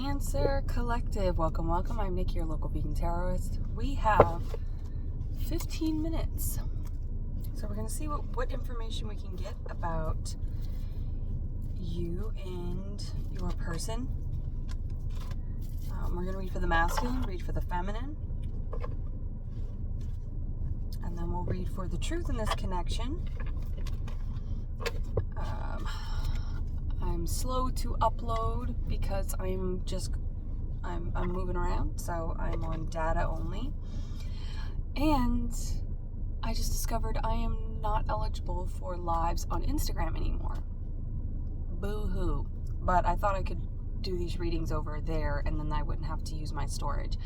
Cancer Collective, welcome. I'm Nikki, your local vegan tarotist. We have 15 minutes, so we're going to see what information we can get about you and your person. We're going to read for the masculine, read for the feminine, and then we'll read for the truth in this connection. I'm slow to upload because I'm moving around, so I'm on data only. And I just discovered I am not eligible for lives on Instagram anymore. Boo-hoo. But I thought I could do these readings over there and then I wouldn't have to use my storage.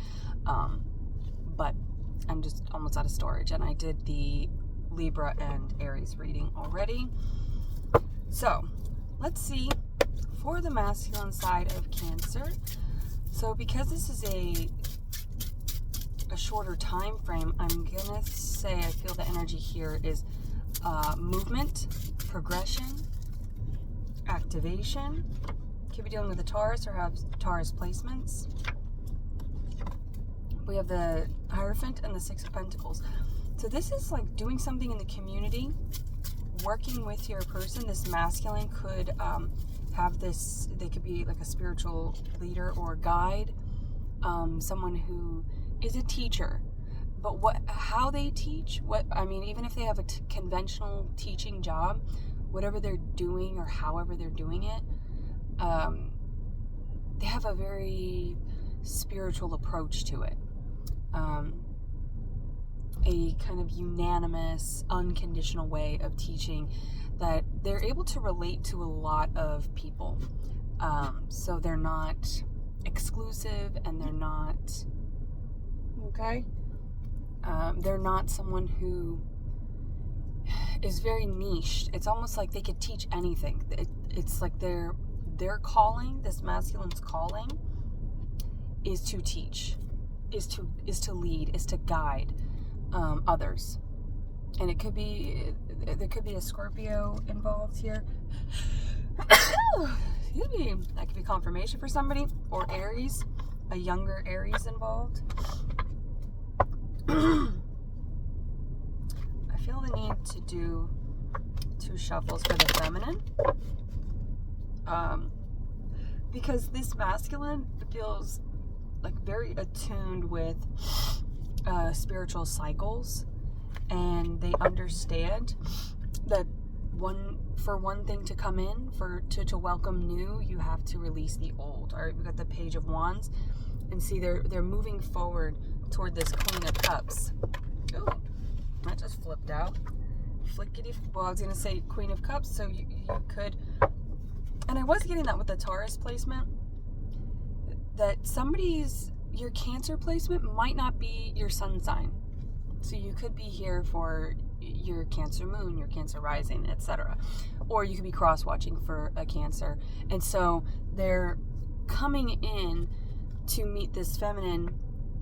But I'm just almost out of storage, and I did the Libra and Aries reading already. So let's see for the masculine side of Cancer. So because this is a shorter time frame, I'm gonna say I feel the energy here is movement, progression, activation. Could be dealing with a Taurus or have Taurus placements. We have the Hierophant and the Six of Pentacles. So this is like doing something in the community, working with your person. This masculine could have this, they could be like a spiritual leader or guide, someone who is a teacher. But how they teach, even if they have a conventional teaching job, whatever they're doing or however they're doing it, they have a very spiritual approach to it. A kind of unanimous, unconditional way of teaching that they're able to relate to a lot of people. So they're not exclusive, and they're not, they're not someone who is very niche. It's almost like they could teach anything. It's like their calling, this masculine's calling, is to teach, is to lead, is to guide others. And there could be a Scorpio involved here. Excuse me. That could be confirmation for somebody, or Aries, a younger Aries involved. I feel the need to do 2 shuffles for the feminine, because this masculine feels like very attuned with spiritual cycles, and they understand that for one thing to come in, to welcome new, you have to release the old. All right, we got the Page of Wands, and see they're moving forward toward this Queen of Cups. Oh, that just flipped out. Flickety. Well, I was gonna say Queen of Cups, so you could, and I was getting that with the Taurus placement, that your Cancer placement might not be your sun sign. So you could be here for your Cancer moon, your Cancer rising, etc. Or you could be cross-watching for a Cancer. And so they're coming in to meet this feminine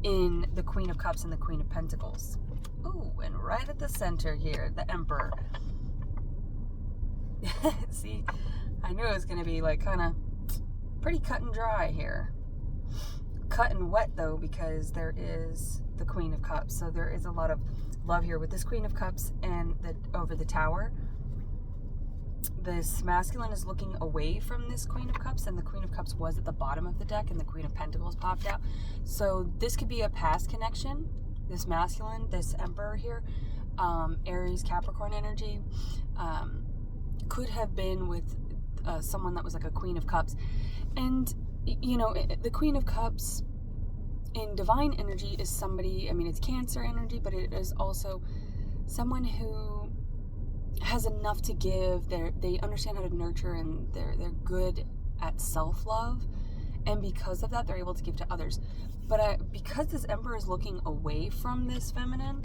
in the Queen of Cups and the Queen of Pentacles. Ooh, and right at the center here, the Emperor. See, I knew it was going to be like kind of pretty cut and dry here. Cut and wet though, because there is the Queen of Cups. So there is a lot of love here with this Queen of Cups and over the Tower. This masculine is looking away from this Queen of Cups, and the Queen of Cups was at the bottom of the deck, and the Queen of Pentacles popped out. So this could be a past connection. This masculine, this Emperor here, Aries, Capricorn energy, could have been with someone that was like a Queen of Cups. And the Queen of Cups in divine energy is somebody, it's Cancer energy, but it is also someone who has enough to give. They understand how to nurture, and they're good at self-love, and because of that they're able to give to others. But because this Emperor is looking away from this feminine,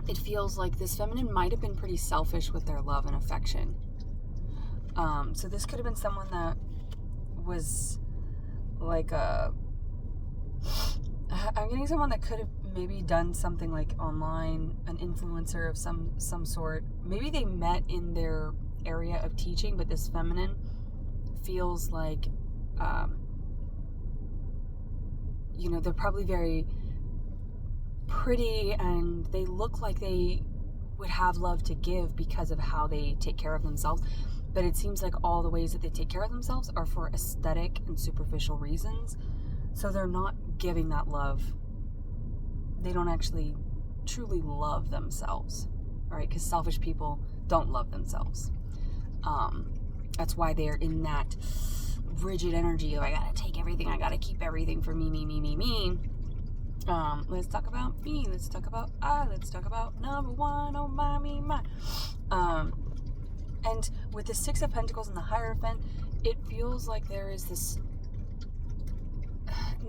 it feels like this feminine might have been pretty selfish with their love and affection. So this could have been someone that was like I'm getting someone that could have maybe done something like online, an influencer of some sort. Maybe they met in their area of teaching, but this feminine feels like you know, they're probably very pretty and they look like they would have love to give because of how they take care of themselves. But it seems like all the ways that they take care of themselves are for aesthetic and superficial reasons. So they're not giving that love. They don't actually truly love themselves, right? Because selfish people don't love themselves. That's why they're in that rigid energy of, I gotta take everything, I gotta keep everything for me, me, me, me, me. Let's talk about me. Let's talk about I. Let's talk about number one. Oh my, me, my. And with the Six of Pentacles and the Hierophant, it feels like there is this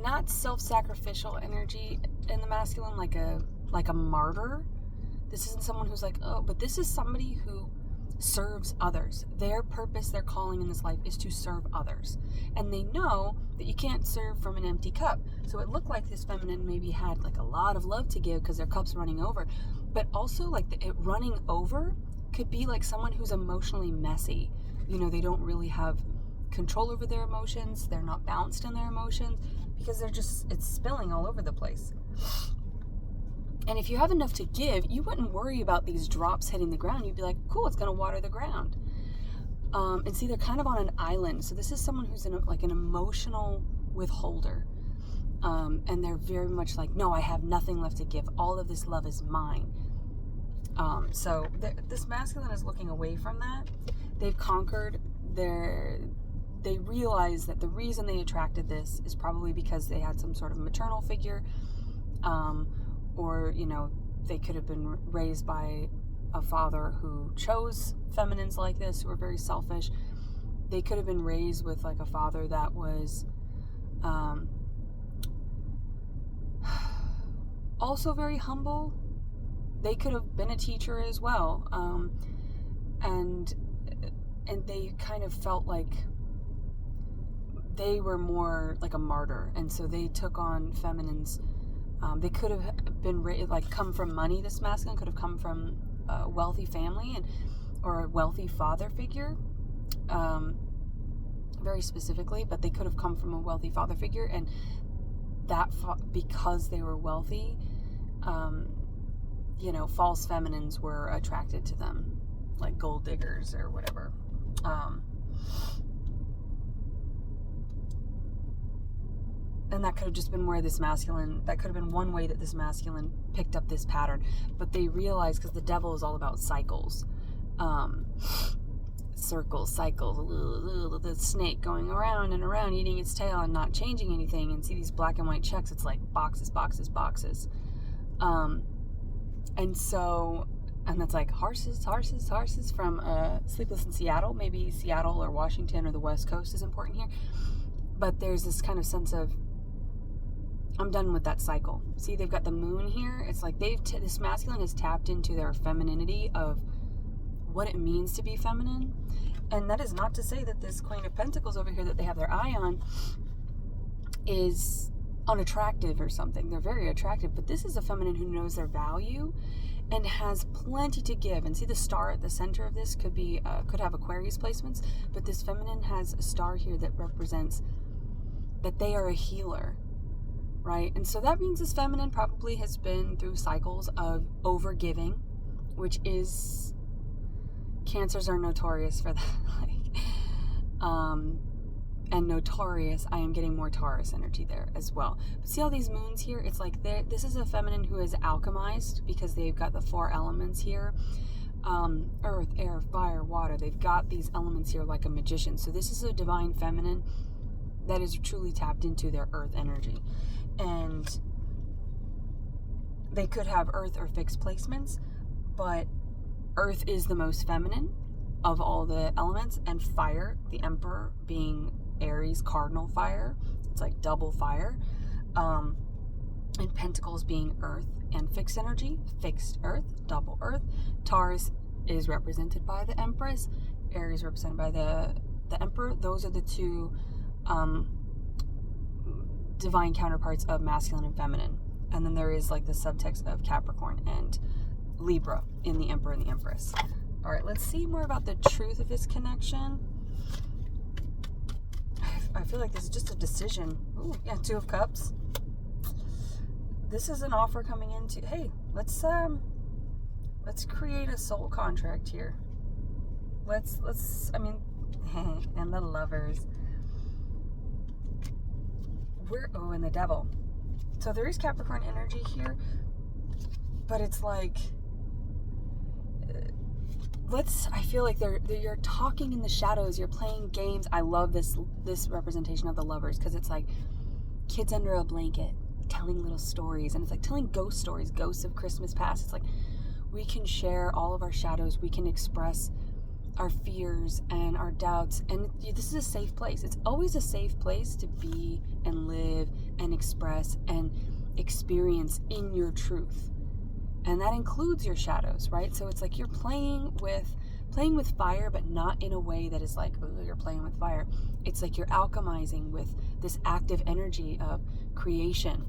not self-sacrificial energy in the masculine, like a martyr. This isn't someone who's like, oh, but this is somebody who serves others. Their purpose, their calling in this life is to serve others. And they know that you can't serve from an empty cup. So it looked like this feminine maybe had like a lot of love to give because their cup's running over. But also like it running over could be like someone who's emotionally messy. You know, they don't really have control over their emotions. They're not balanced in their emotions because it's spilling all over the place. And if you have enough to give, you wouldn't worry about these drops hitting the ground. You'd be like, cool, it's going to water the ground. And see, they're kind of on an island. So this is someone who's like an emotional withholder. And they're very much like, no, I have nothing left to give. All of this love is mine. So this masculine is looking away from that. They've conquered they realize that the reason they attracted this is probably because they had some sort of maternal figure, or, you know, they could have been raised by a father who chose feminines like this, who are very selfish. They could have been raised with like a father that was also very humble. They could have been a teacher as well, and they kind of felt like they were more like a martyr, and so they took on feminines. They could have been like come from money. This masculine could have come from a wealthy family or a wealthy father figure, very specifically. But they could have come from a wealthy father figure, and that because they were wealthy, you know, false feminines were attracted to them, like gold diggers or whatever. And that could have just been where this masculine, that could have been one way that this masculine picked up this pattern. But they realized, because the devil is all about cycles, circles, cycles, the snake going around and around, eating its tail and not changing anything. And see these black and white checks, it's like boxes, boxes, boxes. And so, and that's like horses from Sleepless in Seattle. Maybe Seattle or Washington or the West Coast is important here. But there's this kind of sense of, I'm done with that cycle. See, they've got the moon here. It's like this masculine has tapped into their femininity of what it means to be feminine. And that is not to say that this Queen of Pentacles over here that they have their eye on is unattractive or something. They're very attractive, but this is a feminine who knows their value and has plenty to give. And see, the star at the center of this could have Aquarius placements, but this feminine has a star here that represents that they are a healer, right? And so that means this feminine probably has been through cycles of overgiving, which is, Cancers are notorious for that. And notorious, I am getting more Taurus energy there as well. But see all these moons here? It's like this is a feminine who is alchemized because they've got the 4 elements here. Earth, air, fire, water. They've got these elements here like a magician. So this is a divine feminine that is truly tapped into their earth energy. And they could have earth or fixed placements, but earth is the most feminine of all the elements, and fire, the Emperor being Aries cardinal fire, it's like double fire, and Pentacles being earth and fixed energy, fixed earth, double earth. Taurus is represented by the Empress, Aries represented by the Emperor. Those are the two divine counterparts of masculine and feminine. And then there is like the subtext of Capricorn and Libra in the Emperor and the Empress. All right, let's see more about the truth of this connection. I feel like this is just a decision. Ooh, yeah, 2 of Cups. this is an offer coming into, hey, let's create a soul contract here. Let's I mean, and the Lovers. And the Devil. So there is Capricorn energy here, but it's like, I feel like you're talking in the shadows, you're playing games. I love this representation of the Lovers, because it's like kids under a blanket telling little stories, and it's like telling ghost stories, ghosts of Christmas past. It's like we can share all of our shadows, we can express our fears and our doubts, and this is a safe place. It's always a safe place to be and live and express and experience in your truth, and that includes your shadows, right? So it's like you're playing with fire, but not in a way that is like, oh, you're playing with fire. It's like you're alchemizing with this active energy of creation.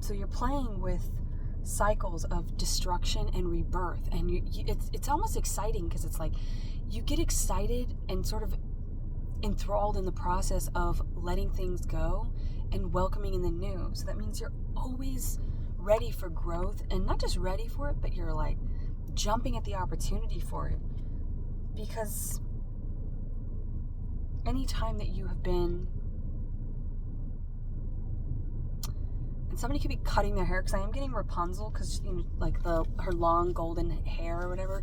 So you're playing with cycles of destruction and rebirth, and it's almost exciting, because it's like you get excited and sort of enthralled in the process of letting things go and welcoming in the new. So that means you're always ready for growth, and not just ready for it, but you're like jumping at the opportunity for it, because anytime that you have been, and somebody could be cutting their hair, because I am getting Rapunzel, because like her long golden hair or whatever,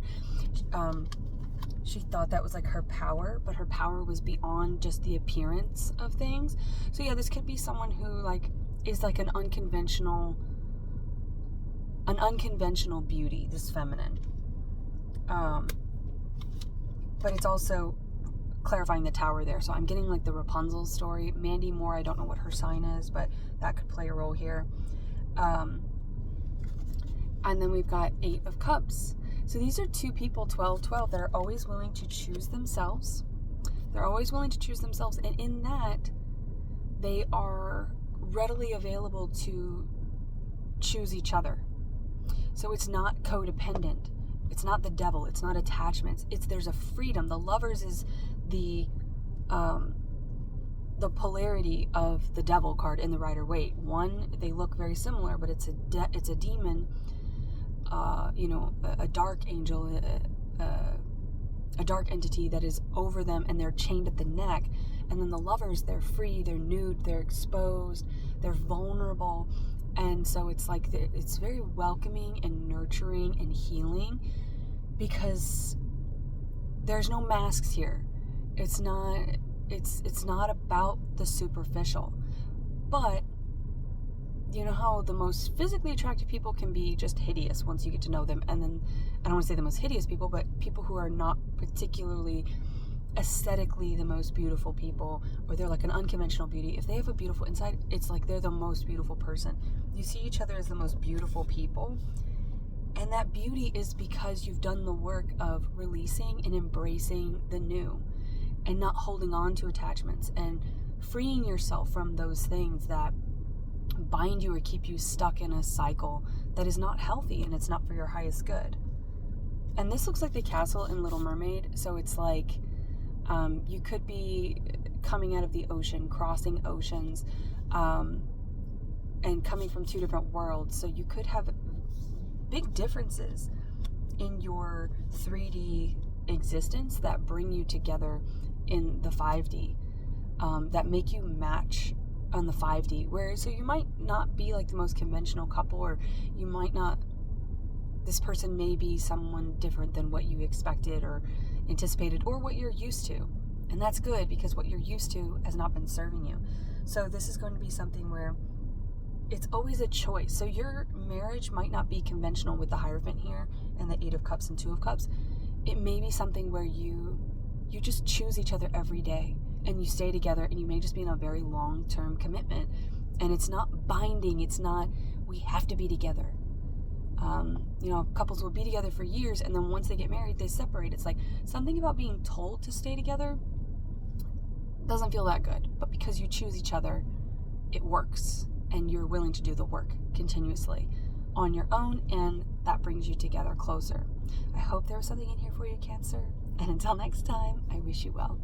she thought that was like her power, but her power was beyond just the appearance of things. So yeah, this could be someone who like is like an unconventional beauty, this feminine, but it's also clarifying the Tower there. So I'm getting like the Rapunzel story. Mandy Moore, I don't know what her sign is, but that could play a role here. And then we've got 8 of Cups. So these are 2 people, 12-12, that are always willing to choose themselves. They're always willing to choose themselves, and in that, they are readily available to choose each other. So it's not codependent. It's not the devil. It's not attachments. There's a freedom. The Lovers is the polarity of the Devil card in the Rider-Waite. One, they look very similar, but it's a demon, a dark angel, a dark entity that is over them, and they're chained at the neck. And then the Lovers, they're free, they're nude, they're exposed, they're vulnerable. And so it's like it's very welcoming and nurturing and healing, because there's no masks here. It's not about the superficial. But you know how the most physically attractive people can be just hideous once you get to know them, and then I don't want to say the most hideous people, but people who are not particularly aesthetically the most beautiful people, or they're like an unconventional beauty. If they have a beautiful inside, it's like they're the most beautiful person. You see each other as the most beautiful people, and that beauty is because you've done the work of releasing and embracing the new, and not holding on to attachments, and freeing yourself from those things that bind you or keep you stuck in a cycle that is not healthy, and it's not for your highest good. And this looks like the castle in Little Mermaid. So it's like you could be coming out of the ocean, crossing oceans, and coming from 2 different worlds. So you could have big differences in your 3D existence that bring you together in the 5D, that make you match on the 5D. So you might not be like the most conventional couple, or you might not, this person may be someone different than what you expected or anticipated, or what you're used to. And that's good, because what you're used to has not been serving you. So this is going to be something where it's always a choice. So your marriage might not be conventional with the Hierophant here and the 8 of Cups and 2 of Cups. It may be something where you just choose each other every day, and you stay together, and you may just be in a very long-term commitment. And it's not binding. It's not, we have to be together. Couples will be together for years, and then once they get married, they separate. It's like something about being told to stay together doesn't feel that good. But because you choose each other, it works, and you're willing to do the work continuously on your own, and that brings you together closer. I hope there was something in here for you, Cancer. And until next time, I wish you well.